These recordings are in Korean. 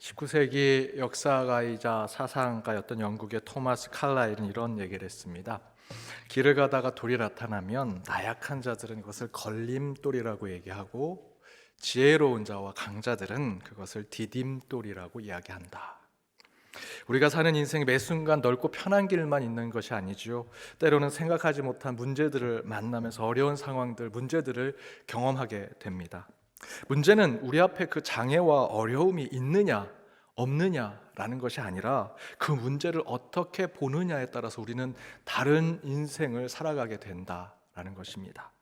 19세기 역사가이자 사상가였던 영국의 토마스 칼라일은 이런 얘기를 했습니다. 길을 가다가 돌이 나타나면 나약한 자들은 그것을 걸림돌이라고 얘기하고 지혜로운 자와 강자들은 그것을 디딤돌이라고 이야기한다. 우리가 사는 인생 매 순간 넓고 편한 길만 있는 것이 아니죠. 때로는 생각하지 못한 문제들을 만나면서 어려운 상황들, 문제들을 경험하게 됩니다. 문제는 우리 앞에 그 장애와 어려움이 있느냐 없느냐라는 것이 아니라 그 문제를 어떻게 보느냐에 따라서 우리는 다른 인생을 살아가게 된다라는 것입니다.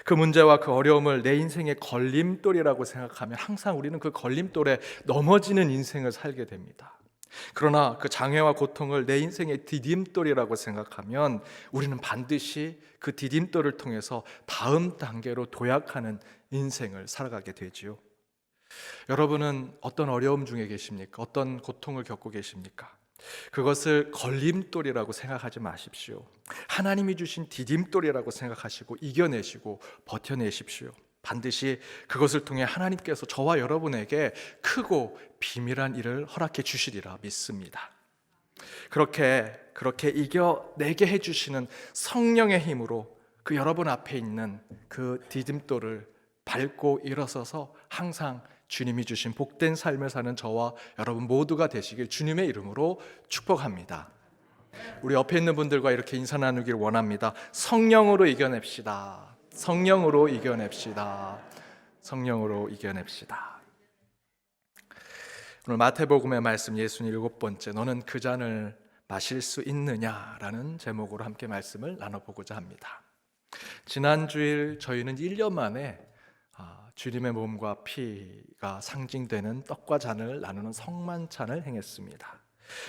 그 문제와 그 어려움을 내 인생의 걸림돌이라고 생각하면 항상 우리는 그 걸림돌에 넘어지는 인생을 살게 됩니다. 그러나 그 장애와 고통을 내 인생의 디딤돌이라고 생각하면 우리는 반드시 그 디딤돌을 통해서 다음 단계로 도약하는 인생을 살아가게 되지요. 여러분은 어떤 어려움 중에 계십니까? 어떤 고통을 겪고 계십니까? 그것을 걸림돌이라고 생각하지 마십시오. 하나님이 주신 디딤돌이라고 생각하시고 이겨내시고 버텨내십시오. 반드시 그것을 통해 하나님께서 저와 여러분에게 크고 비밀한 일을 허락해 주시리라 믿습니다. 그렇게 이겨내게 해주시는 성령의 힘으로 그 여러분 앞에 있는 그 디딤돌을 밟고 일어서서 항상 주님이 주신 복된 삶을 사는 저와 여러분 모두가 되시길 주님의 이름으로 축복합니다. 우리 옆에 있는 분들과 이렇게 인사 나누길 원합니다. 성령으로 이겨냅시다. 성령으로 이겨냅시다. 성령으로 이겨냅시다. 오늘 마태복음의 말씀 67번째 너는 그 잔을 마실 수 있느냐라는 제목으로 함께 말씀을 나눠보고자 합니다. 지난 주일 저희는 1년 만에 주님의 몸과 피가 상징되는 떡과 잔을 나누는 성만찬을 행했습니다.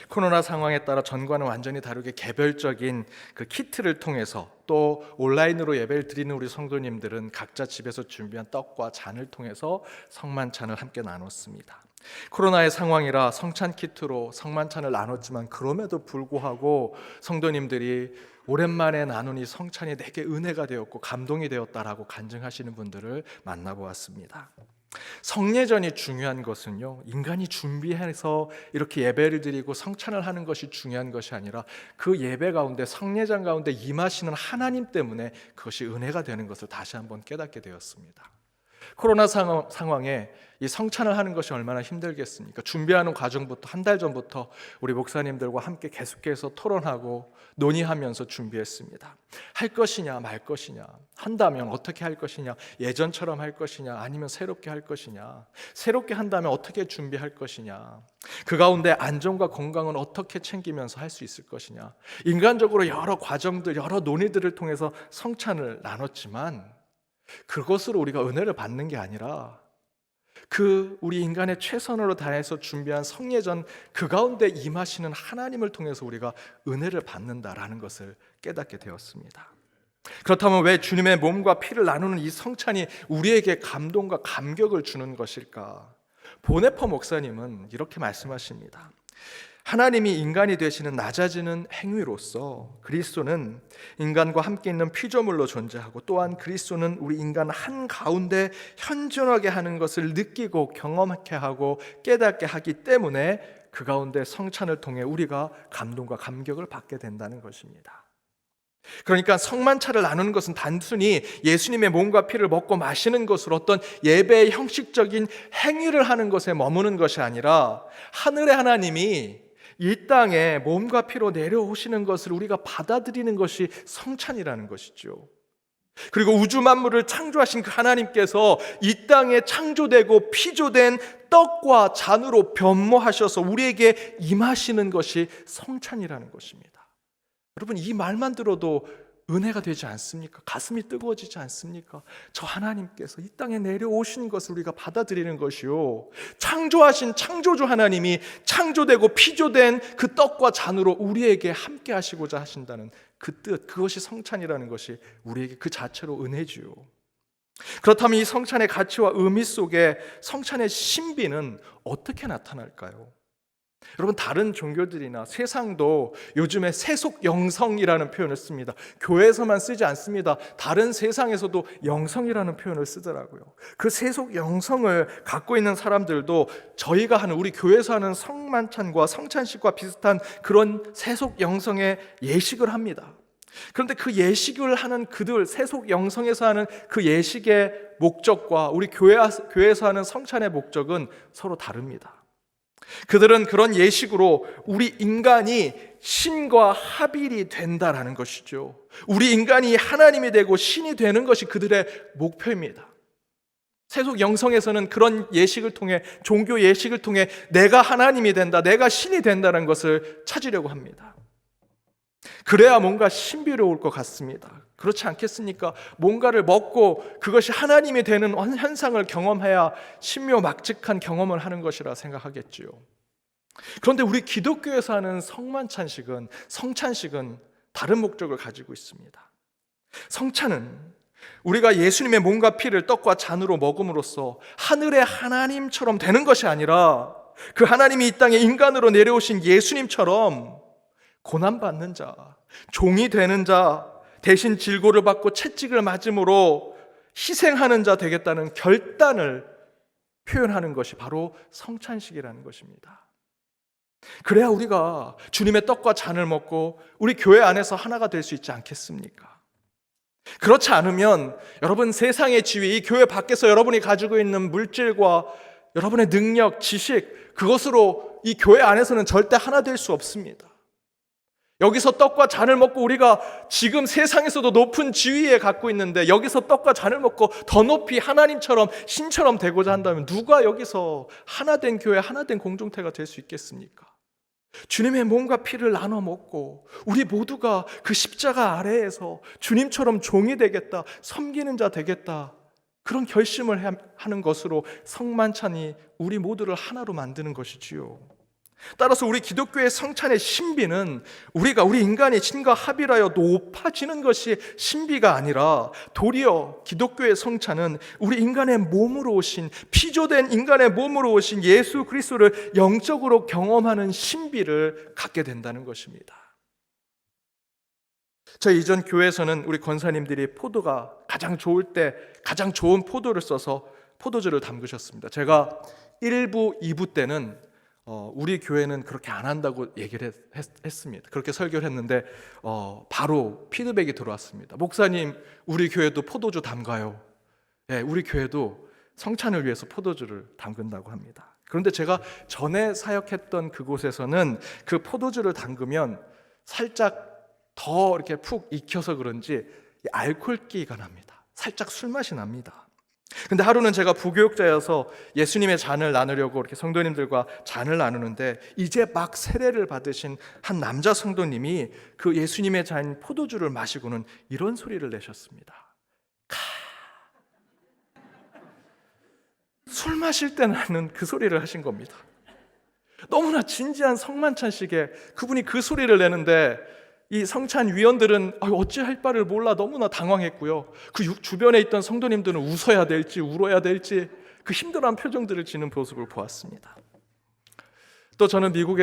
코로나 상황에 따라 전과는 완전히 다르게 개별적인 그 키트를 통해서 또 온라인으로 예배를 드리는 우리 성도님들은 각자 집에서 준비한 떡과 잔을 통해서 성만찬을 함께 나눴습니다. 코로나의 상황이라 성찬 키트로 성만찬을 나눴지만 그럼에도 불구하고 성도님들이 오랜만에 나눈 이 성찬이 내게 은혜가 되었고 감동이 되었다라고 간증하시는 분들을 만나보았습니다. 성례전이 중요한 것은요, 인간이 준비해서 이렇게 예배를 드리고 성찬을 하는 것이 중요한 것이 아니라 그 예배 가운데 성례전 가운데 임하시는 하나님 때문에 그것이 은혜가 되는 것을 다시 한번 깨닫게 되었습니다. 코로나 상황에 이 성찬을 하는 것이 얼마나 힘들겠습니까? 준비하는 과정부터 한 달 전부터 우리 목사님들과 함께 계속해서 토론하고 논의하면서 준비했습니다. 할 것이냐 말 것이냐, 한다면 어떻게 할 것이냐, 예전처럼 할 것이냐 아니면 새롭게 할 것이냐, 새롭게 한다면 어떻게 준비할 것이냐, 그 가운데 안전과 건강은 어떻게 챙기면서 할 수 있을 것이냐, 인간적으로 여러 과정들, 여러 논의들을 통해서 성찬을 나눴지만 그것으로 우리가 은혜를 받는 게 아니라 그 우리 인간의 최선으로 다해서 준비한 성례전 그 가운데 임하시는 하나님을 통해서 우리가 은혜를 받는다라는 것을 깨닫게 되었습니다. 그렇다면 왜 주님의 몸과 피를 나누는 이 성찬이 우리에게 감동과 감격을 주는 것일까? 보네퍼 목사님은 이렇게 말씀하십니다. 하나님이 인간이 되시는 낮아지는 행위로서 그리스도는 인간과 함께 있는 피조물로 존재하고 또한 그리스도는 우리 인간 한가운데 현존하게 하는 것을 느끼고 경험하게 하고 깨닫게 하기 때문에 그 가운데 성찬을 통해 우리가 감동과 감격을 받게 된다는 것입니다. 그러니까 성만찬을 나누는 것은 단순히 예수님의 몸과 피를 먹고 마시는 것으로 어떤 예배의 형식적인 행위를 하는 것에 머무는 것이 아니라 하늘의 하나님이 이 땅에 몸과 피로 내려오시는 것을 우리가 받아들이는 것이 성찬이라는 것이죠. 그리고 우주 만물을 창조하신 그 하나님께서 이 땅에 창조되고 피조된 떡과 잔으로 변모하셔서 우리에게 임하시는 것이 성찬이라는 것입니다. 여러분, 이 말만 들어도 은혜가 되지 않습니까? 가슴이 뜨거워지지 않습니까? 저 하나님께서 이 땅에 내려오신 것을 우리가 받아들이는 것이요, 창조하신 창조주 하나님이 창조되고 피조된 그 떡과 잔으로 우리에게 함께 하시고자 하신다는 그 뜻, 그것이 성찬이라는 것이 우리에게 그 자체로 은혜지요. 그렇다면 이 성찬의 가치와 의미 속에 성찬의 신비는 어떻게 나타날까요? 여러분, 다른 종교들이나 세상도 요즘에 세속 영성이라는 표현을 씁니다. 교회에서만 쓰지 않습니다. 다른 세상에서도 영성이라는 표현을 쓰더라고요. 그 세속 영성을 갖고 있는 사람들도 저희가 하는, 우리 교회에서 하는 성만찬과 성찬식과 비슷한 그런 세속 영성의 예식을 합니다. 그런데 그 예식을 하는 그들, 세속 영성에서 하는 그 예식의 목적과 우리 교회에서 하는 성찬의 목적은 서로 다릅니다. 그들은 그런 예식으로 우리 인간이 신과 합일이 된다라는 것이죠. 우리 인간이 하나님이 되고 신이 되는 것이 그들의 목표입니다. 세속 영성에서는 그런 예식을 통해, 종교 예식을 통해 내가 하나님이 된다, 내가 신이 된다는 것을 찾으려고 합니다. 그래야 뭔가 신비로울 것 같습니다. 그렇지 않겠습니까? 뭔가를 먹고 그것이 하나님이 되는 현상을 경험해야 신묘막측한 경험을 하는 것이라 생각하겠지요. 그런데 우리 기독교에서 하는 성찬식은 다른 목적을 가지고 있습니다. 성찬은 우리가 예수님의 몸과 피를 떡과 잔으로 먹음으로써 하늘의 하나님처럼 되는 것이 아니라 그 하나님이 이 땅에 인간으로 내려오신 예수님처럼 고난받는 자, 종이 되는 자, 대신 질고를 받고 채찍을 맞음으로 희생하는 자 되겠다는 결단을 표현하는 것이 바로 성찬식이라는 것입니다. 그래야 우리가 주님의 떡과 잔을 먹고 우리 교회 안에서 하나가 될 수 있지 않겠습니까? 그렇지 않으면 여러분, 세상의 지위, 이 교회 밖에서 여러분이 가지고 있는 물질과 여러분의 능력, 지식, 그것으로 이 교회 안에서는 절대 하나 될 수 없습니다. 여기서 떡과 잔을 먹고 우리가 지금 세상에서도 높은 지위에 갖고 있는데 여기서 떡과 잔을 먹고 더 높이 하나님처럼 신처럼 되고자 한다면 누가 여기서 하나된 교회, 하나된 공동체가 될 수 있겠습니까? 주님의 몸과 피를 나눠 먹고 우리 모두가 그 십자가 아래에서 주님처럼 종이 되겠다, 섬기는 자 되겠다, 그런 결심을 하는 것으로 성만찬이 우리 모두를 하나로 만드는 것이지요. 따라서 우리 기독교의 성찬의 신비는 우리 인간이 신과 합일하여 높아지는 것이 신비가 아니라 도리어 기독교의 성찬은 우리 인간의 몸으로 오신, 피조된 인간의 몸으로 오신 예수 그리스도를 영적으로 경험하는 신비를 갖게 된다는 것입니다. 저희 이전 교회에서는 우리 권사님들이 포도가 가장 좋을 때 가장 좋은 포도를 써서 포도주를 담그셨습니다. 제가 1부, 2부 때는 우리 교회는 그렇게 안 한다고 얘기를 했습니다. 그렇게 설교를 했는데 바로 피드백이 들어왔습니다. 목사님, 우리 교회도 포도주 담가요. 네, 우리 교회도 성찬을 위해서 포도주를 담근다고 합니다. 그런데 제가 전에 사역했던 그곳에서는 그 포도주를 담그면 살짝 더 이렇게 푹 익혀서 그런지 알코올기가 납니다. 살짝 술맛이 납니다. 근데 하루는 제가 부교육자여서 예수님의 잔을 나누려고 이렇게 성도님들과 잔을 나누는데 이제 막 세례를 받으신 한 남자 성도님이 그 예수님의 잔 포도주를 마시고는 이런 소리를 내셨습니다. 술 마실 때 나는 그 소리를 하신 겁니다. 너무나 진지한 성만찬식에 그분이 그 소리를 내는데 이 성찬 위원들은 어찌할 바를 몰라 너무나 당황했고요. 그 주변에 있던 성도님들은 웃어야 될지 울어야 될지 그 힘들어한 표정들을 지는 모습을 보았습니다. 또 저는 미국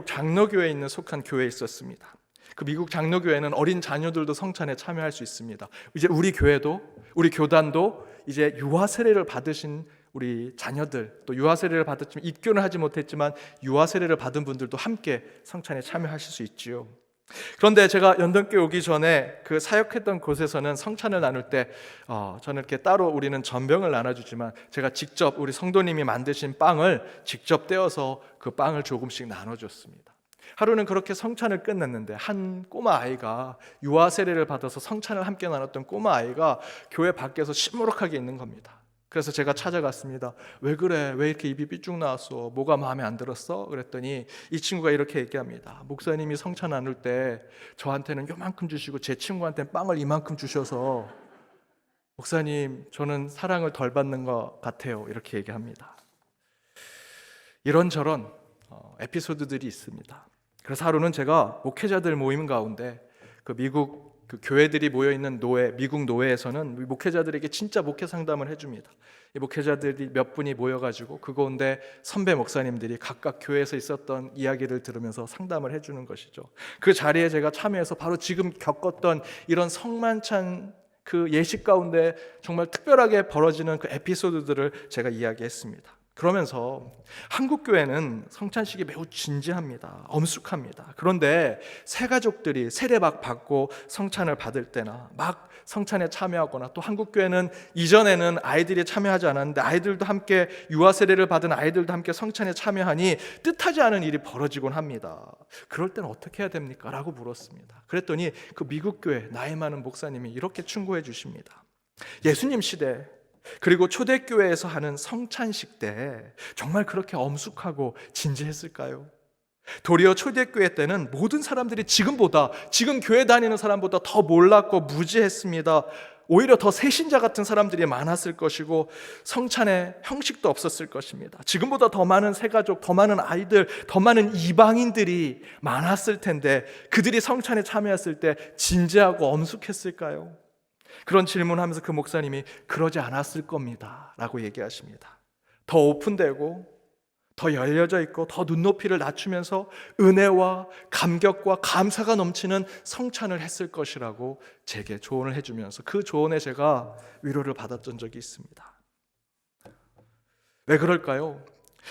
장로교회에 있는 속한 교회에 있었습니다. 그 미국 장로교회는 어린 자녀들도 성찬에 참여할 수 있습니다. 이제 우리 교회도, 우리 교단도 이제 유아 세례를 받으신 우리 자녀들, 또 유아 세례를 받았지만 입교는 하지 못했지만 유아 세례를 받은 분들도 함께 성찬에 참여하실 수 있지요. 그런데 제가 연동교회 오기 전에 그 사역했던 곳에서는 성찬을 나눌 때 저는 이렇게 따로 우리는 전병을 나눠주지만 제가 직접 우리 성도님이 만드신 빵을 직접 떼어서 그 빵을 조금씩 나눠줬습니다. 하루는 그렇게 성찬을 끝냈는데 한 꼬마 아이가 유아 세례를 받아서 성찬을 함께 나눴던 꼬마 아이가 교회 밖에서 시무룩하게 있는 겁니다. 그래서 제가 찾아갔습니다. 왜 그래? 왜 이렇게 입이 삐쭉 나왔어? 뭐가 마음에 안 들었어? 그랬더니 이 친구가 이렇게 얘기합니다. 목사님이 성찬 나눌 때 저한테는 요만큼 주시고 제 친구한테는 빵을 이만큼 주셔서 목사님, 저는 사랑을 덜 받는 것 같아요. 이렇게 얘기합니다. 이런저런 에피소드들이 있습니다. 그래서 하루는 제가 목회자들 모임 가운데 그 미국 그 교회들이 모여 있는 노회, 미국 노회에서는 목회자들에게 진짜 목회 상담을 해줍니다. 이 목회자들이 몇 분이 모여가지고 그 가운데 선배 목사님들이 각각 교회에서 있었던 이야기를 들으면서 상담을 해주는 것이죠. 그 자리에 제가 참여해서 바로 지금 겪었던 이런 성만찬 그 예식 가운데 정말 특별하게 벌어지는 그 에피소드들을 제가 이야기했습니다. 그러면서 한국 교회는 성찬식이 매우 진지합니다. 엄숙합니다. 그런데 새가족들이 세례박 받고 성찬을 받을 때나 막 성찬에 참여하거나, 또 한국 교회는 이전에는 아이들이 참여하지 않았는데 아이들도 함께, 유아 세례를 받은 아이들도 함께 성찬에 참여하니 뜻하지 않은 일이 벌어지곤 합니다. 그럴 때는 어떻게 해야 됩니까? 라고 물었습니다. 그랬더니 그 미국 교회 나이 많은 목사님이 이렇게 충고해 주십니다. 예수님 시대 그리고 초대교회에서 하는 성찬식 때 정말 그렇게 엄숙하고 진지했을까요? 도리어 초대교회 때는 모든 사람들이 지금 교회 다니는 사람보다 더 몰랐고 무지했습니다. 오히려 더 새신자 같은 사람들이 많았을 것이고 성찬에 형식도 없었을 것입니다. 지금보다 더 많은 새가족, 더 많은 아이들, 더 많은 이방인들이 많았을 텐데 그들이 성찬에 참여했을 때 진지하고 엄숙했을까요? 그런 질문하면서 그 목사님이 그러지 않았을 겁니다 라고 얘기하십니다. 더 오픈되고 더 열려져 있고 더 눈높이를 낮추면서 은혜와 감격과 감사가 넘치는 성찬을 했을 것이라고 제게 조언을 해주면서 그 조언에 제가 위로를 받았던 적이 있습니다. 왜 그럴까요?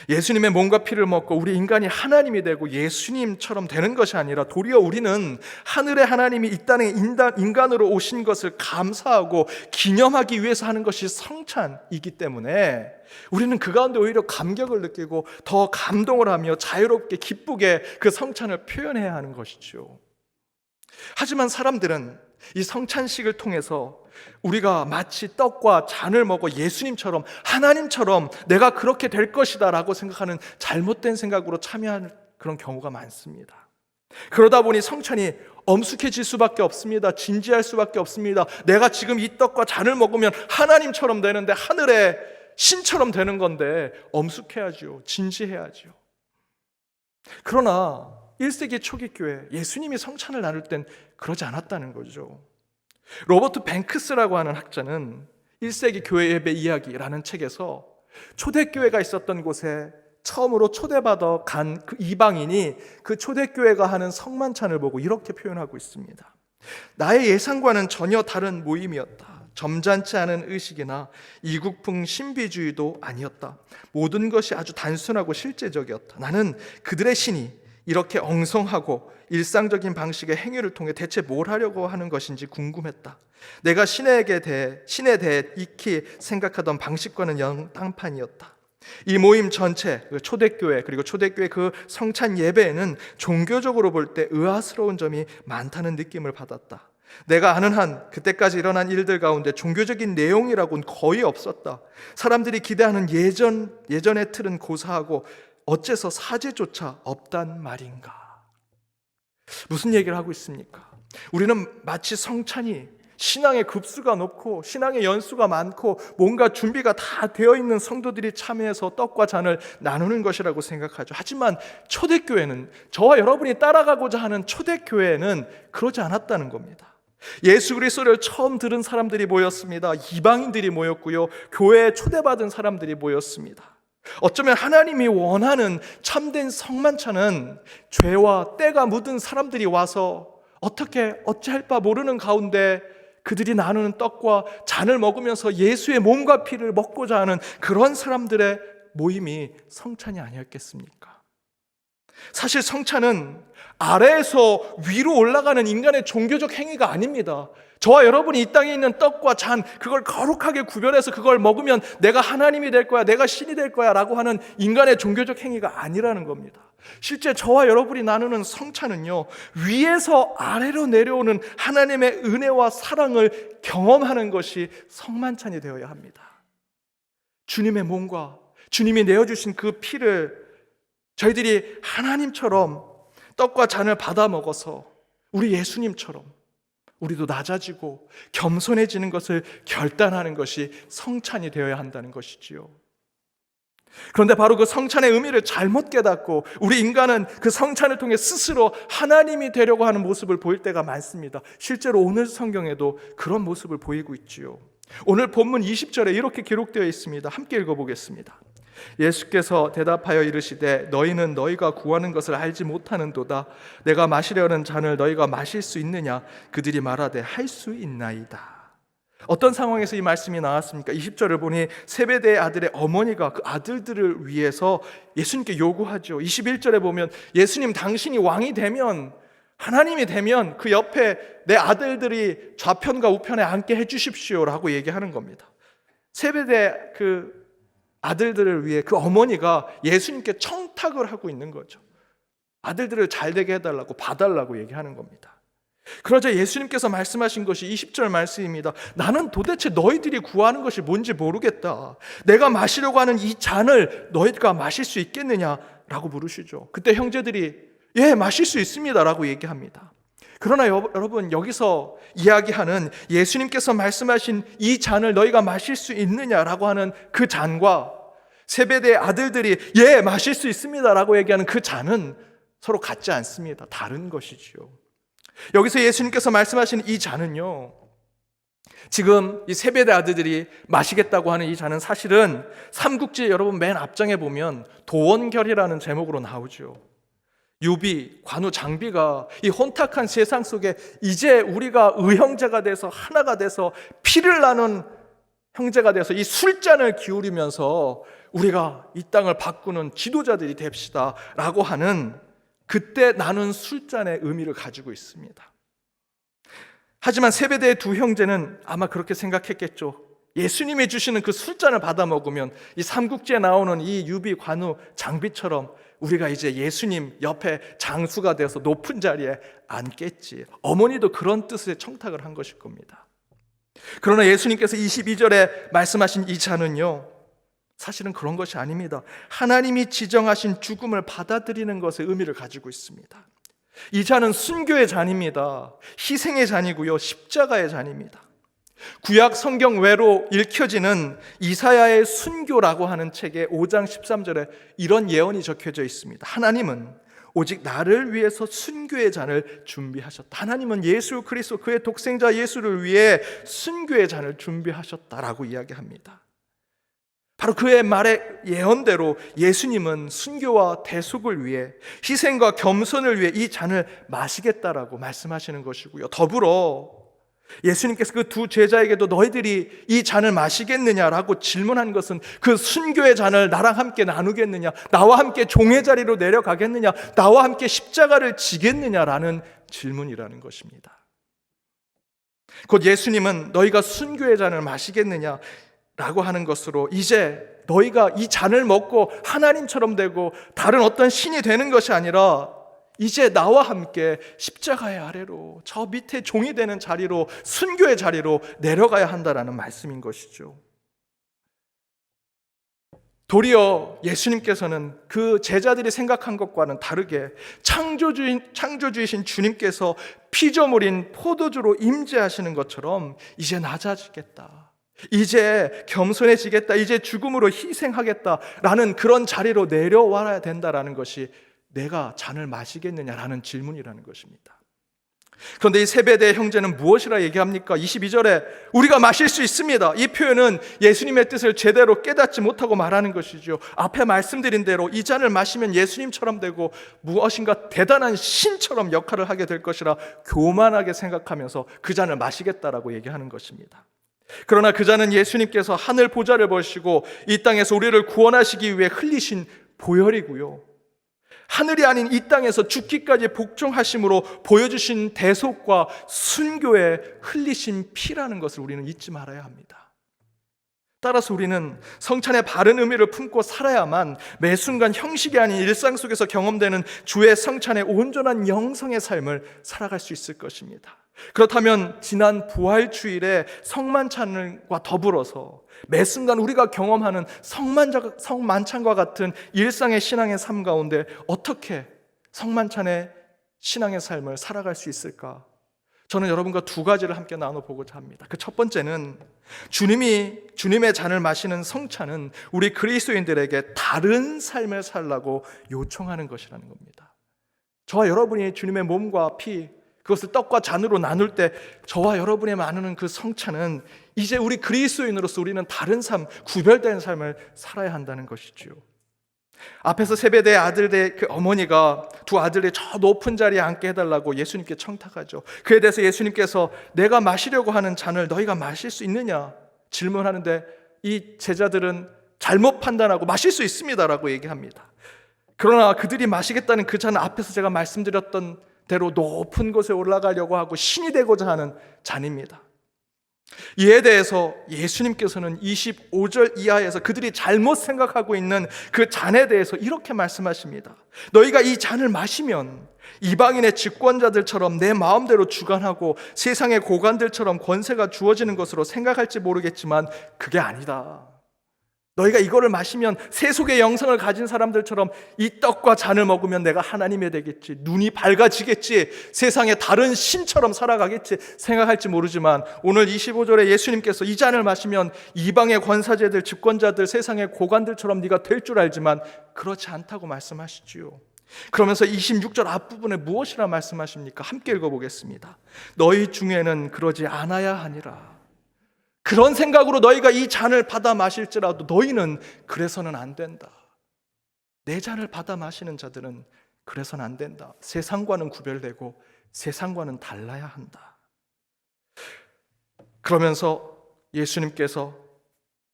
예수님의 몸과 피를 먹고 우리 인간이 하나님이 되고 예수님처럼 되는 것이 아니라 도리어 우리는 하늘의 하나님이 이 땅에 인간으로 오신 것을 감사하고 기념하기 위해서 하는 것이 성찬이기 때문에 우리는 그 가운데 오히려 감격을 느끼고 더 감동을 하며 자유롭게 기쁘게 그 성찬을 표현해야 하는 것이죠. 하지만 사람들은 이 성찬식을 통해서 우리가 마치 떡과 잔을 먹어 예수님처럼, 하나님처럼 내가 그렇게 될 것이다 라고 생각하는 잘못된 생각으로 참여하는 그런 경우가 많습니다. 그러다 보니 성찬이 엄숙해질 수밖에 없습니다. 진지할 수밖에 없습니다. 내가 지금 이 떡과 잔을 먹으면 하나님처럼 되는데, 하늘의 신처럼 되는 건데 엄숙해야죠. 진지해야죠. 그러나 1세기 초기 교회, 예수님이 성찬을 나눌 땐 그러지 않았다는 거죠. 로버트 뱅크스라고 하는 학자는 1세기 교회 예배 이야기라는 책에서 초대교회가 있었던 곳에 처음으로 초대받아 간 그 이방인이 그 초대교회가 하는 성만찬을 보고 이렇게 표현하고 있습니다. 나의 예상과는 전혀 다른 모임이었다. 점잖지 않은 의식이나 이국풍 신비주의도 아니었다. 모든 것이 아주 단순하고 실제적이었다. 나는 그들의 신이 이렇게 엉성하고 일상적인 방식의 행위를 통해 대체 뭘 하려고 하는 것인지 궁금했다. 내가 신에 대해 익히 생각하던 방식과는 영 딴판이었다. 이 모임 전체, 초대교회 그리고 초대교회 그 성찬 예배에는 종교적으로 볼 때 의아스러운 점이 많다는 느낌을 받았다. 내가 아는 한 그때까지 일어난 일들 가운데 종교적인 내용이라고는 거의 없었다. 사람들이 기대하는 예전의 틀은 고사하고 어째서 사제조차 없단 말인가? 무슨 얘기를 하고 있습니까? 우리는 마치 성찬이 신앙의 급수가 높고 신앙의 연수가 많고 뭔가 준비가 다 되어 있는 성도들이 참여해서 떡과 잔을 나누는 것이라고 생각하죠. 하지만 초대교회는, 저와 여러분이 따라가고자 하는 초대교회는 그러지 않았다는 겁니다. 예수 그리스도를 처음 들은 사람들이 모였습니다. 이방인들이 모였고요, 교회에 초대받은 사람들이 모였습니다. 어쩌면 하나님이 원하는 참된 성만찬은 죄와 때가 묻은 사람들이 와서 어찌할 바 모르는 가운데 그들이 나누는 떡과 잔을 먹으면서 예수의 몸과 피를 먹고자 하는 그런 사람들의 모임이 성찬이 아니었겠습니까? 사실 성찬은 아래에서 위로 올라가는 인간의 종교적 행위가 아닙니다. 저와 여러분이 이 땅에 있는 떡과 잔, 그걸 거룩하게 구별해서 그걸 먹으면 내가 하나님이 될 거야, 내가 신이 될 거야 라고 하는 인간의 종교적 행위가 아니라는 겁니다. 실제 저와 여러분이 나누는 성찬은요, 위에서 아래로 내려오는 하나님의 은혜와 사랑을 경험하는 것이 성만찬이 되어야 합니다. 주님의 몸과 주님이 내어주신 그 피를 저희들이 하나님처럼 떡과 잔을 받아 먹어서 우리 예수님처럼 우리도 낮아지고 겸손해지는 것을 결단하는 것이 성찬이 되어야 한다는 것이지요. 그런데 바로 그 성찬의 의미를 잘못 깨닫고 우리 인간은 그 성찬을 통해 스스로 하나님이 되려고 하는 모습을 보일 때가 많습니다. 실제로 오늘 성경에도 그런 모습을 보이고 있지요. 오늘 본문 20절에 이렇게 기록되어 있습니다. 함께 읽어보겠습니다. 예수께서 대답하여 이르시되 너희는 너희가 구하는 것을 알지 못하는도다. 내가 마시려는 잔을 너희가 마실 수 있느냐? 그들이 말하되 할 수 있나이다. 어떤 상황에서 이 말씀이 나왔습니까? 20절을 보니 세베대의 아들의 어머니가 그 아들들을 위해서 예수님께 요구하죠. 21절에 보면 예수님 당신이 왕이 되면, 하나님이 되면 그 옆에 내 아들들이 좌편과 우편에 앉게 해주십시오라고 얘기하는 겁니다. 세베대 그 아들들을 위해 그 어머니가 예수님께 청탁을 하고 있는 거죠. 아들들을 잘 되게 해달라고, 봐달라고 얘기하는 겁니다. 그러자 예수님께서 말씀하신 것이 20절 말씀입니다. 나는 도대체 너희들이 구하는 것이 뭔지 모르겠다. 내가 마시려고 하는 이 잔을 너희가 마실 수 있겠느냐라고 물으시죠. 그때 형제들이 예, 마실 수 있습니다 라고 얘기합니다. 그러나 여러분, 여기서 이야기하는 예수님께서 말씀하신 이 잔을 너희가 마실 수 있느냐라고 하는 그 잔과 세베대의 아들들이 예, 마실 수 있습니다 라고 얘기하는 그 잔은 서로 같지 않습니다. 다른 것이지요. 여기서 예수님께서 말씀하시는 이 잔은요, 지금 이 세베대 아들들이 마시겠다고 하는 이 잔은 사실은 삼국지 여러분 맨 앞장에 보면 도원결이라는 제목으로 나오죠. 유비, 관우, 장비가 이 혼탁한 세상 속에 이제 우리가 의형제가 돼서 하나가 돼서 피를 나눈 형제가 돼서 이 술잔을 기울이면서 우리가 이 땅을 바꾸는 지도자들이 됩시다 라고 하는 그때 나눈 술잔의 의미를 가지고 있습니다. 하지만 세베대의 두 형제는 아마 그렇게 생각했겠죠. 예수님이 주시는 그 술잔을 받아 먹으면 이 삼국지에 나오는 이 유비, 관우, 장비처럼 우리가 이제 예수님 옆에 장수가 되어서 높은 자리에 앉겠지. 어머니도 그런 뜻의 청탁을 한 것일 겁니다. 그러나 예수님께서 22절에 말씀하신 이 잔은요, 사실은 그런 것이 아닙니다. 하나님이 지정하신 죽음을 받아들이는 것의 의미를 가지고 있습니다. 이 잔은 순교의 잔입니다. 희생의 잔이고요, 십자가의 잔입니다. 구약 성경 외로 읽혀지는 이사야의 순교라고 하는 책의 5장 13절에 이런 예언이 적혀져 있습니다. 하나님은 오직 나를 위해서 순교의 잔을 준비하셨다. 하나님은 예수 그리스도 그의 독생자 예수를 위해 순교의 잔을 준비하셨다라고 이야기합니다. 바로 그의 말의 예언대로 예수님은 순교와 대속을 위해, 희생과 겸손을 위해 이 잔을 마시겠다라고 말씀하시는 것이고요. 더불어 예수님께서 그 두 제자에게도 너희들이 이 잔을 마시겠느냐라고 질문한 것은 그 순교의 잔을 나랑 함께 나누겠느냐, 나와 함께 종의 자리로 내려가겠느냐, 나와 함께 십자가를 지겠느냐라는 질문이라는 것입니다. 곧 예수님은 너희가 순교의 잔을 마시겠느냐 라고 하는 것으로 이제 너희가 이 잔을 먹고 하나님처럼 되고 다른 어떤 신이 되는 것이 아니라 이제 나와 함께 십자가의 아래로 저 밑에 종이 되는 자리로, 순교의 자리로 내려가야 한다라는 말씀인 것이죠. 도리어 예수님께서는 그 제자들이 생각한 것과는 다르게 창조주이신 주님께서 피조물인 포도주로 임재하시는 것처럼 이제 낮아지겠다, 이제 겸손해지겠다, 이제 죽음으로 희생하겠다라는 그런 자리로 내려와야 된다라는 것이 내가 잔을 마시겠느냐라는 질문이라는 것입니다. 그런데 이 세베대의 형제는 무엇이라 얘기합니까? 22절에 우리가 마실 수 있습니다. 이 표현은 예수님의 뜻을 제대로 깨닫지 못하고 말하는 것이죠. 앞에 말씀드린 대로 이 잔을 마시면 예수님처럼 되고 무엇인가 대단한 신처럼 역할을 하게 될 것이라 교만하게 생각하면서 그 잔을 마시겠다라고 얘기하는 것입니다. 그러나 그 잔은 예수님께서 하늘 보좌를 버리시고 이 땅에서 우리를 구원하시기 위해 흘리신 보혈이고요, 하늘이 아닌 이 땅에서 죽기까지 복종하심으로 보여주신 대속과 순교에 흘리신 피라는 것을 우리는 잊지 말아야 합니다. 따라서 우리는 성찬의 바른 의미를 품고 살아야만 매 순간 형식이 아닌 일상 속에서 경험되는 주의 성찬의 온전한 영성의 삶을 살아갈 수 있을 것입니다. 그렇다면 지난 부활주일에 성만찬과 더불어서 매 순간 우리가 경험하는 성만찬과 같은 일상의 신앙의 삶 가운데 어떻게 성만찬의 신앙의 삶을 살아갈 수 있을까? 저는 여러분과 두 가지를 함께 나눠보고자 합니다. 그 첫 번째는 주님의 잔을 마시는 성찬은 우리 그리스도인들에게 다른 삶을 살라고 요청하는 것이라는 겁니다. 저와 여러분이 주님의 몸과 피, 그것을 떡과 잔으로 나눌 때 저와 여러분이 나누는 그 성찬은 이제 우리 그리스도인으로서 우리는 다른 삶, 구별된 삶을 살아야 한다는 것이지요. 앞에서 세베대의 아들의 그 어머니가 두 아들의 저 높은 자리에 앉게 해달라고 예수님께 청탁하죠. 그에 대해서 예수님께서 내가 마시려고 하는 잔을 너희가 마실 수 있느냐 질문하는데 이 제자들은 잘못 판단하고 마실 수 있습니다라고 얘기합니다. 그러나 그들이 마시겠다는 그 잔은 앞에서 제가 말씀드렸던 대로 높은 곳에 올라가려고 하고 신이 되고자 하는 잔입니다. 이에 대해서 예수님께서는 25절 이하에서 그들이 잘못 생각하고 있는 그 잔에 대해서 이렇게 말씀하십니다. 너희가 이 잔을 마시면 이방인의 집권자들처럼 내 마음대로 주관하고 세상의 고관들처럼 권세가 주어지는 것으로 생각할지 모르겠지만 그게 아니다. 너희가 이거를 마시면 세속의 영성을 가진 사람들처럼 이 떡과 잔을 먹으면 내가 하나님이 되겠지, 눈이 밝아지겠지, 세상의 다른 신처럼 살아가겠지 생각할지 모르지만 오늘 25절에 예수님께서 이 잔을 마시면 이방의 권사제들, 집권자들, 세상의 고관들처럼 네가 될 줄 알지만 그렇지 않다고 말씀하시지요. 그러면서 26절 앞부분에 무엇이라 말씀하십니까? 함께 읽어보겠습니다. 너희 중에는 그러지 않아야 하니라. 그런 생각으로 너희가 이 잔을 받아 마실지라도 너희는 그래서는 안 된다. 내 잔을 받아 마시는 자들은 그래서는 안 된다. 세상과는 구별되고 세상과는 달라야 한다. 그러면서 예수님께서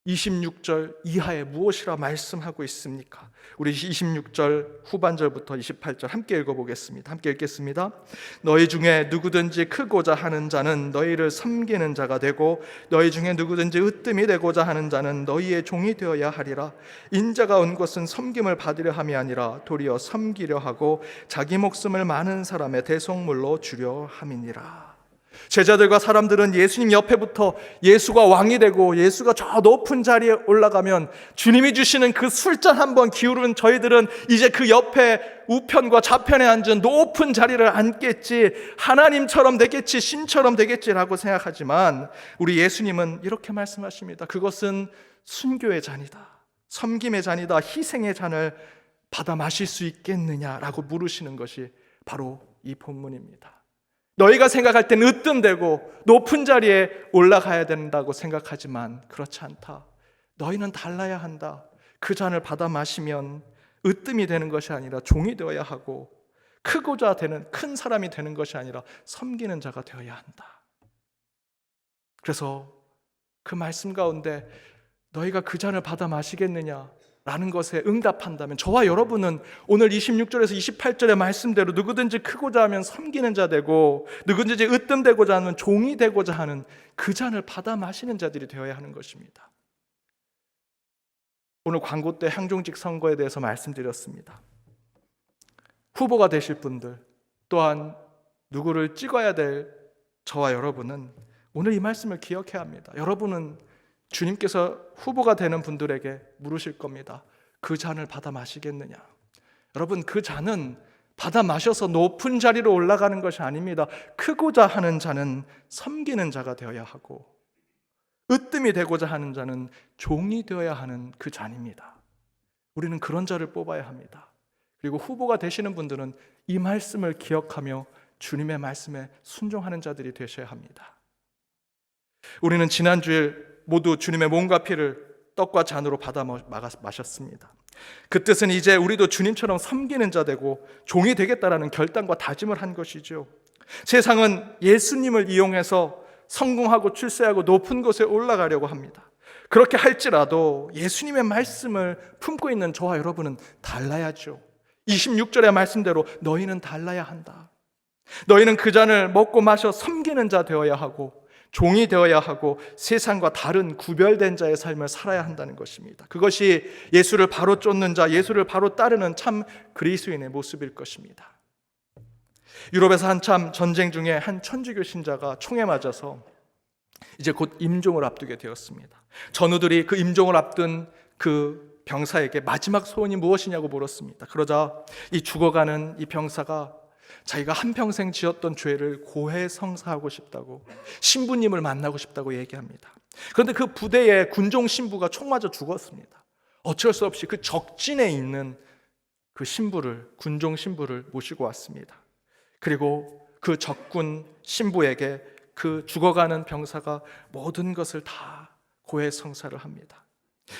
26절 이하에 무엇이라 말씀하고 있습니까? 우리 26절 후반절부터 28절 함께 읽어보겠습니다. 함께 읽겠습니다. 너희 중에 누구든지 크고자 하는 자는 너희를 섬기는 자가 되고 너희 중에 누구든지 으뜸이 되고자 하는 자는 너희의 종이 되어야 하리라. 인자가 온 것은 섬김을 받으려 함이 아니라 도리어 섬기려 하고 자기 목숨을 많은 사람의 대속물로 주려 함이니라. 제자들과 사람들은 예수님 옆에부터 예수가 왕이 되고 예수가 저 높은 자리에 올라가면 주님이 주시는 그 술잔 한번 기울은 저희들은 이제 그 옆에 우편과 좌편에 앉은 높은 자리를 앉겠지, 하나님처럼 되겠지, 신처럼 되겠지라고 생각하지만 우리 예수님은 이렇게 말씀하십니다. 그것은 순교의 잔이다, 섬김의 잔이다, 희생의 잔을 받아 마실 수 있겠느냐라고 물으시는 것이 바로 이 본문입니다. 너희가 생각할 땐 으뜸되고 높은 자리에 올라가야 된다고 생각하지만 그렇지 않다. 너희는 달라야 한다. 그 잔을 받아 마시면 으뜸이 되는 것이 아니라 종이 되어야 하고 크고자 되는 큰 사람이 되는 것이 아니라 섬기는 자가 되어야 한다. 그래서 그 말씀 가운데 너희가 그 잔을 받아 마시겠느냐 라는 것에 응답한다면 저와 여러분은 오늘 26절에서 28절의 말씀대로 누구든지 크고자 하면 섬기는 자 되고 누구든지 으뜸되고자 하면 종이 되고자 하는 그 잔을 받아 마시는 자들이 되어야 하는 것입니다. 오늘 광고 때 향종직 선거에 대해서 말씀드렸습니다. 후보가 되실 분들 또한 누구를 찍어야 될 저와 여러분은 오늘 이 말씀을 기억해야 합니다. 여러분은 주님께서 후보가 되는 분들에게 물으실 겁니다. 그 잔을 받아 마시겠느냐? 여러분, 그 잔은 받아 마셔서 높은 자리로 올라가는 것이 아닙니다. 크고자 하는 자는 섬기는 자가 되어야 하고 으뜸이 되고자 하는 자는 종이 되어야 하는 그 잔입니다. 우리는 그런 자를 뽑아야 합니다. 그리고 후보가 되시는 분들은 이 말씀을 기억하며 주님의 말씀에 순종하는 자들이 되셔야 합니다. 우리는 지난 주일 모두 주님의 몸과 피를 떡과 잔으로 받아 마셨습니다. 그 뜻은 이제 우리도 주님처럼 섬기는 자 되고 종이 되겠다라는 결단과 다짐을 한 것이죠. 세상은 예수님을 이용해서 성공하고 출세하고 높은 곳에 올라가려고 합니다. 그렇게 할지라도 예수님의 말씀을 품고 있는 저와 여러분은 달라야죠. 26절의 말씀대로 너희는 달라야 한다. 너희는 그 잔을 먹고 마셔 섬기는 자 되어야 하고 종이 되어야 하고 세상과 다른 구별된 자의 삶을 살아야 한다는 것입니다. 그것이 예수를 바로 쫓는 자, 예수를 바로 따르는 참 그리스도인의 모습일 것입니다. 유럽에서 한참 전쟁 중에 한 천주교 신자가 총에 맞아서 이제 곧 임종을 앞두게 되었습니다. 전우들이 그 임종을 앞둔 그 병사에게 마지막 소원이 무엇이냐고 물었습니다. 그러자 이 죽어가는 이 병사가 자기가 한평생 지었던 죄를 고해성사하고 싶다고, 신부님을 만나고 싶다고 얘기합니다. 그런데 그 부대에 군종 신부가 총 맞아 죽었습니다. 어쩔 수 없이 그 적진에 있는 그 신부를, 군종 신부를 모시고 왔습니다. 그리고 그 적군 신부에게 그 죽어가는 병사가 모든 것을 다 고해성사를 합니다.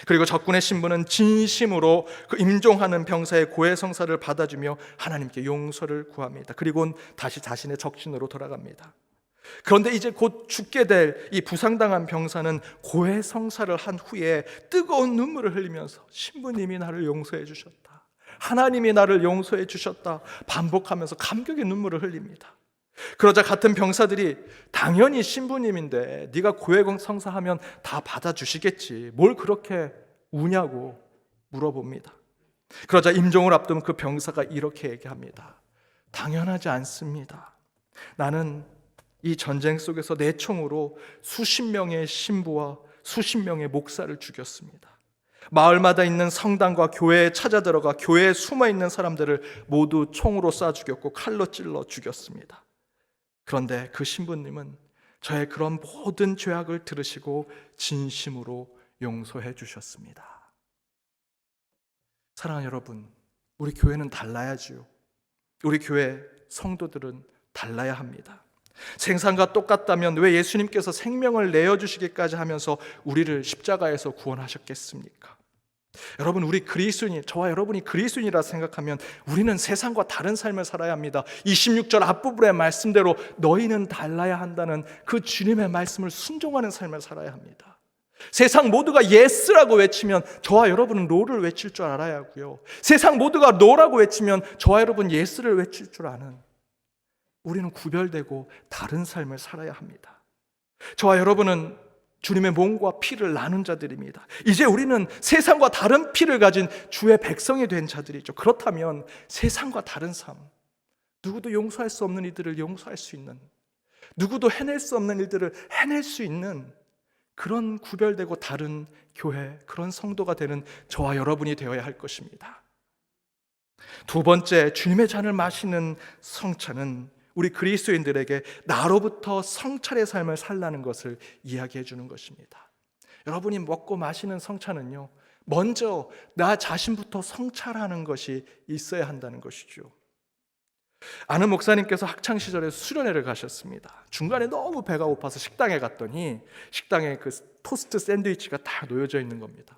그리고 적군의 신부는 진심으로 그 임종하는 병사의 고해성사를 받아주며 하나님께 용서를 구합니다. 그리고는 다시 자신의 적진으로 돌아갑니다. 그런데 이제 곧 죽게 될 이 부상당한 병사는 고해성사를 한 후에 뜨거운 눈물을 흘리면서 신부님이 나를 용서해 주셨다, 하나님이 나를 용서해 주셨다 반복하면서 감격의 눈물을 흘립니다. 그러자 같은 병사들이 당연히 신부님인데 네가 고해성사하면 다 받아주시겠지, 뭘 그렇게 우냐고 물어봅니다. 그러자 임종을 앞둔 그 병사가 이렇게 얘기합니다. 당연하지 않습니다. 나는 이 전쟁 속에서 내 총으로 수십 명의 신부와 수십 명의 목사를 죽였습니다. 마을마다 있는 성당과 교회에 찾아 들어가 교회에 숨어있는 사람들을 모두 총으로 쏴 죽였고 칼로 찔러 죽였습니다. 그런데 그 신부님은 저의 그런 모든 죄악을 들으시고 진심으로 용서해 주셨습니다. 사랑하는 여러분, 우리 교회는 달라야지요. 우리 교회 성도들은 달라야 합니다. 생산과 똑같다면 왜 예수님께서 생명을 내어주시기까지 하면서 우리를 십자가에서 구원하셨겠습니까? 여러분, 우리 그리스도인, 저와 여러분이 그리스도인이라 생각하면 우리는 세상과 다른 삶을 살아야 합니다. 26절 앞부분의 말씀대로 너희는 달라야 한다는 그 주님의 말씀을 순종하는 삶을 살아야 합니다. 세상 모두가 예스라고 외치면 저와 여러분은 노를 외칠 줄 알아야 하고요, 세상 모두가 노라고 외치면 저와 여러분 예스를 외칠 줄 아는, 우리는 구별되고 다른 삶을 살아야 합니다. 저와 여러분은 주님의 몸과 피를 나눈 자들입니다. 이제 우리는 세상과 다른 피를 가진 주의 백성이 된 자들이죠. 그렇다면 세상과 다른 삶, 누구도 용서할 수 없는 이들을 용서할 수 있는, 누구도 해낼 수 없는 일들을 해낼 수 있는 그런 구별되고 다른 교회, 그런 성도가 되는 저와 여러분이 되어야 할 것입니다. 두 번째, 주님의 잔을 마시는 성찬은 우리 그리스도인들에게 나로부터 성찰의 삶을 살라는 것을 이야기해 주는 것입니다. 여러분이 먹고 마시는 성찬은요, 먼저 나 자신부터 성찰하는 것이 있어야 한다는 것이죠. 아는 목사님께서 학창시절에 수련회를 가셨습니다. 중간에 너무 배가 고파서 식당에 갔더니 식당에 그 토스트 샌드위치가 다 놓여져 있는 겁니다.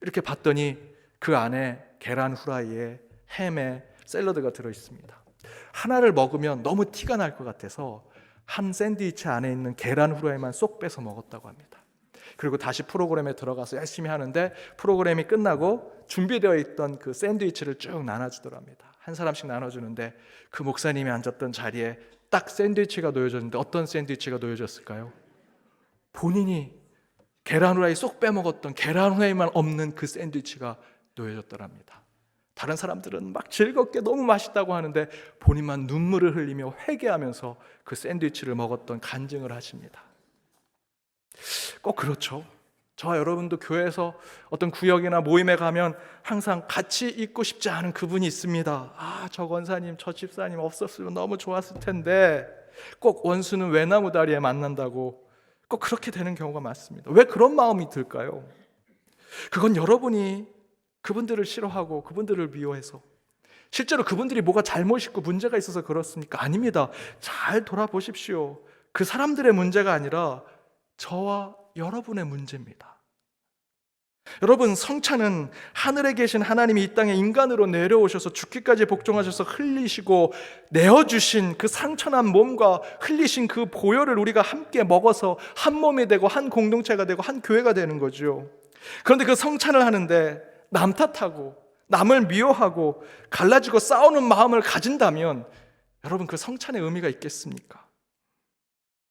이렇게 봤더니 그 안에 계란 후라이에 햄에 샐러드가 들어있습니다. 하나를 먹으면 너무 티가 날 것 같아서 한 샌드위치 안에 있는 계란 후라이만 쏙 빼서 먹었다고 합니다. 그리고 다시 프로그램에 들어가서 열심히 하는데 프로그램이 끝나고 준비되어 있던 그 샌드위치를 쭉 나눠주더랍니다. 한 사람씩 나눠주는데 그 목사님이 앉았던 자리에 딱 샌드위치가 놓여졌는데 어떤 샌드위치가 놓여졌을까요? 본인이 계란 후라이 쏙 빼먹었던 계란 후라이만 없는 그 샌드위치가 놓여졌더랍니다. 다른 사람들은 막 즐겁게 너무 맛있다고 하는데 본인만 눈물을 흘리며 회개하면서 그 샌드위치를 먹었던 간증을 하십니다. 꼭 그렇죠. 저와 여러분도 교회에서 어떤 구역이나 모임에 가면 항상 같이 있고 싶지 않은 그분이 있습니다. 저 권사님, 저 집사님 없었으면 너무 좋았을 텐데, 꼭 원수는 외나무 다리에 만난다고 꼭 그렇게 되는 경우가 많습니다. 왜 그런 마음이 들까요? 그건 여러분이 그분들을 싫어하고 그분들을 미워해서, 실제로 그분들이 뭐가 잘못 있고 문제가 있어서 그렇습니까? 아닙니다. 잘 돌아보십시오. 그 사람들의 문제가 아니라 저와 여러분의 문제입니다. 여러분, 성찬은 하늘에 계신 하나님이 이 땅에 인간으로 내려오셔서 죽기까지 복종하셔서 흘리시고 내어주신 그 상처난 몸과 흘리신 그 보혈을 우리가 함께 먹어서 한 몸이 되고 한 공동체가 되고 한 교회가 되는 거죠. 그런데 그 성찬을 하는데 남 탓하고 남을 미워하고 갈라지고 싸우는 마음을 가진다면 여러분, 그 성찬의 의미가 있겠습니까?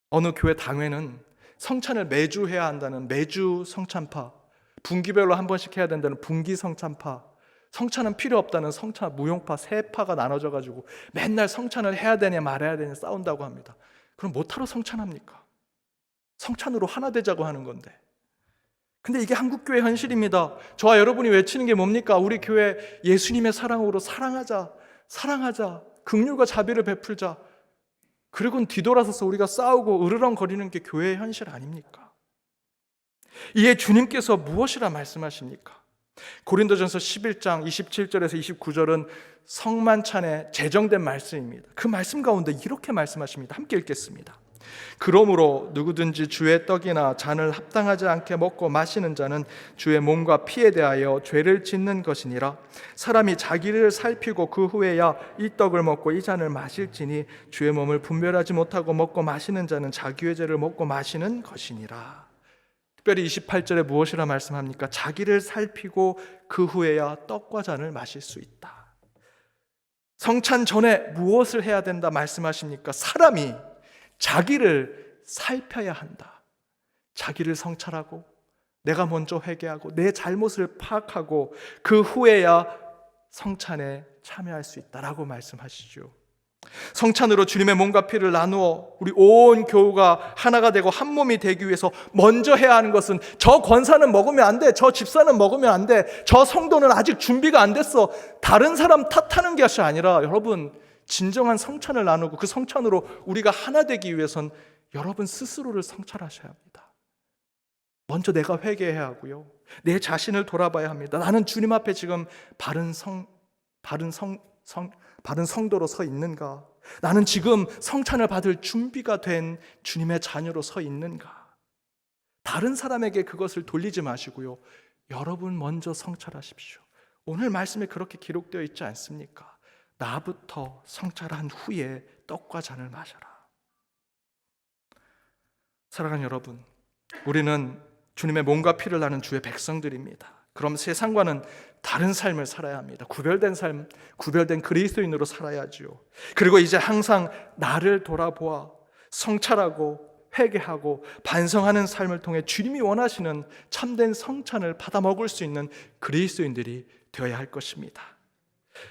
어느 교회 당회는 성찬을 매주 해야 한다는 매주 성찬파, 분기별로 한 번씩 해야 된다는 분기 성찬파, 성찬은 필요 없다는 성찬 무용파, 세 파가 나눠져 가지고 맨날 성찬을 해야 되냐 말아야 되냐 싸운다고 합니다. 그럼 뭐하러 성찬합니까? 성찬으로 하나 되자고 하는 건데. 근데 이게 한국교회 현실입니다. 저와 여러분이 외치는 게 뭡니까? 우리 교회 예수님의 사랑으로 사랑하자, 사랑하자. 긍휼과 자비를 베풀자. 그리고는 뒤돌아서서 우리가 싸우고 으르렁거리는 게 교회의 현실 아닙니까? 이에 주님께서 무엇이라 말씀하십니까? 고린도전서 11장 27절에서 29절은 성만찬에 제정된 말씀입니다. 그 말씀 가운데 이렇게 말씀하십니다. 함께 읽겠습니다. 그러므로 누구든지 주의 떡이나 잔을 합당하지 않게 먹고 마시는 자는 주의 몸과 피에 대하여 죄를 짓는 것이니라. 사람이 자기를 살피고 그 후에야 이 떡을 먹고 이 잔을 마실지니 주의 몸을 분별하지 못하고 먹고 마시는 자는 자기의 죄를 먹고 마시는 것이니라. 특별히 28절에 무엇이라 말씀합니까? 자기를 살피고 그 후에야 떡과 잔을 마실 수 있다. 성찬 전에 무엇을 해야 된다 말씀하십니까? 사람이 자기를 살펴야 한다. 자기를 성찰하고 내가 먼저 회개하고 내 잘못을 파악하고 그 후에야 성찬에 참여할 수 있다라고 말씀하시죠. 성찬으로 주님의 몸과 피를 나누어 우리 온 교우가 하나가 되고 한 몸이 되기 위해서 먼저 해야 하는 것은 저 권사는 먹으면 안 돼, 저 집사는 먹으면 안 돼, 저 성도는 아직 준비가 안 됐어, 다른 사람 탓하는 것이 아니라 여러분 진정한 성찬을 나누고 그 성찬으로 우리가 하나 되기 위해선 여러분 스스로를 성찰하셔야 합니다. 먼저 내가 회개해야 하고요, 내 자신을 돌아봐야 합니다. 나는 주님 앞에 지금 바른 성도로 서 있는가? 나는 지금 성찬을 받을 준비가 된 주님의 자녀로 서 있는가? 다른 사람에게 그것을 돌리지 마시고요, 여러분 먼저 성찰하십시오. 오늘 말씀에 그렇게 기록되어 있지 않습니까? 나부터 성찰한 후에 떡과 잔을 마셔라. 사랑하는 여러분, 우리는 주님의 몸과 피를 나는 주의 백성들입니다. 그럼 세상과는 다른 삶을 살아야 합니다. 구별된 삶, 구별된 그리스도인으로 살아야지요. 그리고 이제 항상 나를 돌아보아 성찰하고 회개하고 반성하는 삶을 통해 주님이 원하시는 참된 성찬을 받아 먹을 수 있는 그리스도인들이 되어야 할 것입니다.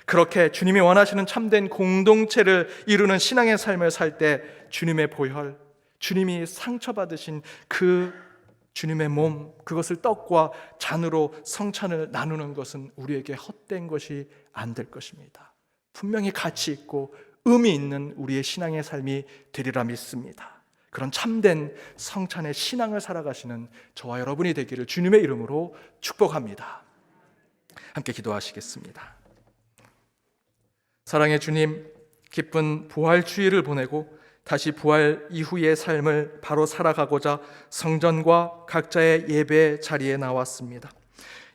그렇게 주님이 원하시는 참된 공동체를 이루는 신앙의 삶을 살 때 주님의 보혈, 주님이 상처받으신 그 주님의 몸, 그것을 떡과 잔으로 성찬을 나누는 것은 우리에게 헛된 것이 안 될 것입니다. 분명히 가치 있고 의미 있는 우리의 신앙의 삶이 되리라 믿습니다. 그런 참된 성찬의 신앙을 살아가시는 저와 여러분이 되기를 주님의 이름으로 축복합니다. 함께 기도하시겠습니다. 사랑의 주님, 기쁜 부활 주일을 보내고 다시 부활 이후의 삶을 바로 살아가고자 성전과 각자의 예배 자리에 나왔습니다.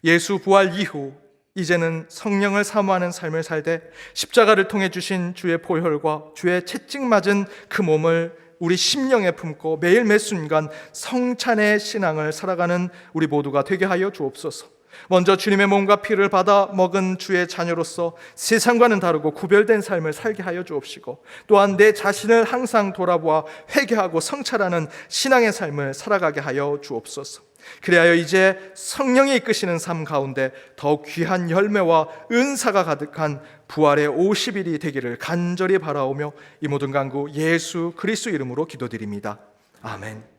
예수 부활 이후 이제는 성령을 사모하는 삶을 살되 십자가를 통해 주신 주의 보혈과 주의 채찍 맞은 그 몸을 우리 심령에 품고 매일 매 순간 성찬의 신앙을 살아가는 우리 모두가 되게 하여 주옵소서. 먼저 주님의 몸과 피를 받아 먹은 주의 자녀로서 세상과는 다르고 구별된 삶을 살게 하여 주옵시고, 또한 내 자신을 항상 돌아보아 회개하고 성찰하는 신앙의 삶을 살아가게 하여 주옵소서. 그리하여 이제 성령이 이끄시는 삶 가운데 더욱 귀한 열매와 은사가 가득한 부활의 50일이 되기를 간절히 바라오며 이 모든 간구 예수 그리스도 이름으로 기도드립니다. 아멘.